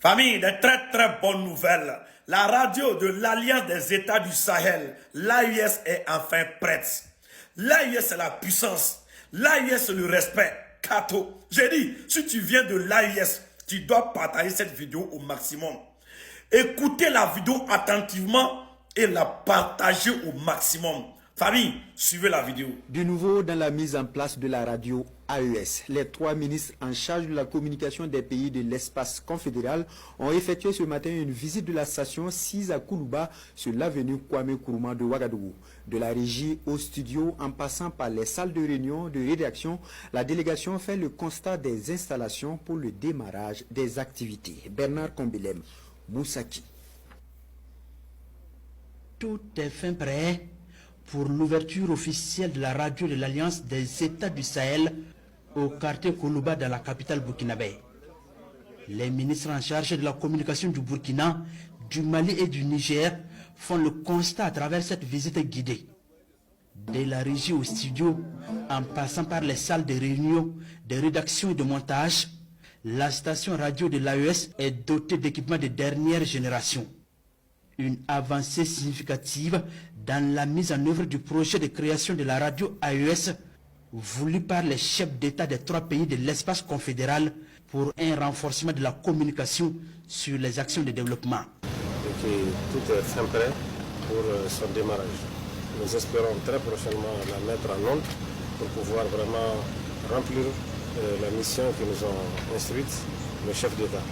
Famille, de très très bonnes nouvelles. La radio de l'Alliance des États du Sahel, l'AUS, est enfin prête. L'AUS, c'est la puissance. L'AUS, c'est le respect. Kato. J'ai dit, si tu viens de l'AUS, tu dois partager cette vidéo au maximum. Écoutez la vidéo attentivement et la partager au maximum. Famille, suivez la vidéo. Du nouveau dans la mise en place de la radio AES, les 3 ministres en charge de la communication des pays de l'espace confédéral ont effectué ce matin une visite de la station 6 à Koulouba sur l'avenue Kwame Nkrumah de Ouagadougou. De la régie au studio en passant par les salles de réunion de rédaction, la délégation fait le constat des installations pour le démarrage des activités. Bernard Kombilem, Moussaki. Tout est fin prêt pour l'ouverture officielle de la radio de l'Alliance des États du Sahel au quartier Koulouba dans la capitale burkinabé. Les ministres en charge de la communication du Burkina, du Mali et du Niger font le constat à travers cette visite guidée. De la régie au studio, en passant par les salles de réunion, de rédaction et de montage, la station radio de l'AES est dotée d'équipements de dernière génération. Une avancée significative dans la mise en œuvre du projet de création de la radio AES voulu par les chefs d'État des 3 pays de l'espace confédéral pour un renforcement de la communication sur les actions de développement. Et que tout est fin prêt pour son démarrage. Nous espérons très prochainement la mettre en œuvre pour pouvoir vraiment remplir la mission que nous ont instruite le chef d'État.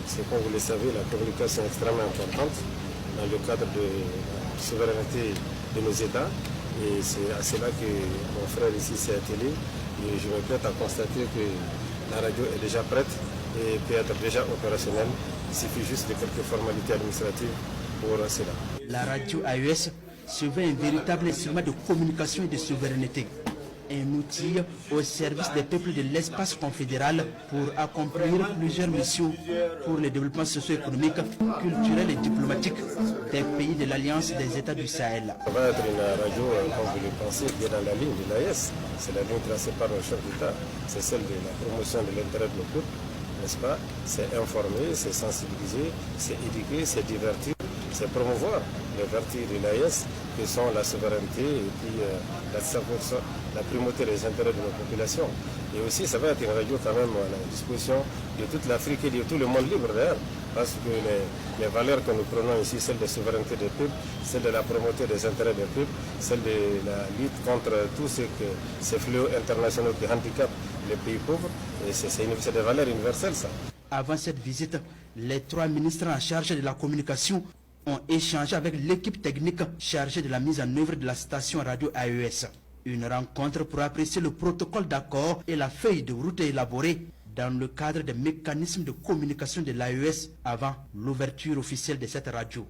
C'est comme vous le savez, la communication est extrêmement importante dans le cadre de la souveraineté de nos États. Et c'est à cela que mon frère ici s'est attelé. Et je me plaît à constater que la radio est déjà prête et peut être déjà opérationnelle. Il suffit juste de quelques formalités administratives pour cela. La radio AES se veut un véritable instrument de communication et de souveraineté. Un outil au service des peuples de l'espace confédéral pour accomplir plusieurs missions pour le développement socio-économique, culturel et diplomatique des pays de l'Alliance des États du Sahel. Ça va être une radio, comme vous le pensez, qui est dans la ligne de l'AES. C'est la ligne tracée par le chef d'État. C'est celle de la promotion de l'intérêt de nos peuples, n'est-ce pas? C'est informer, c'est sensibiliser, c'est éduquer, c'est divertir, c'est promouvoir les vertus de l'AES qui sont la souveraineté et puis la primauté des intérêts de nos populations. Et aussi, ça va être une radio quand même à la disposition de toute l'Afrique et de tout le monde libre d'ailleurs, parce que les valeurs que nous prenons ici, celles de souveraineté des peuples, celles de la primauté des intérêts des peuples, celles de la lutte contre tous ces fléaux internationaux qui handicapent les pays pauvres, et c'est des valeurs universelles ça. Avant cette visite, les 3 ministres en charge de la communication ont échangé avec l'équipe technique chargée de la mise en œuvre de la station radio AES. Une rencontre pour apprécier le protocole d'accord et la feuille de route élaborée dans le cadre des mécanismes de communication de l'AES avant l'ouverture officielle de cette radio.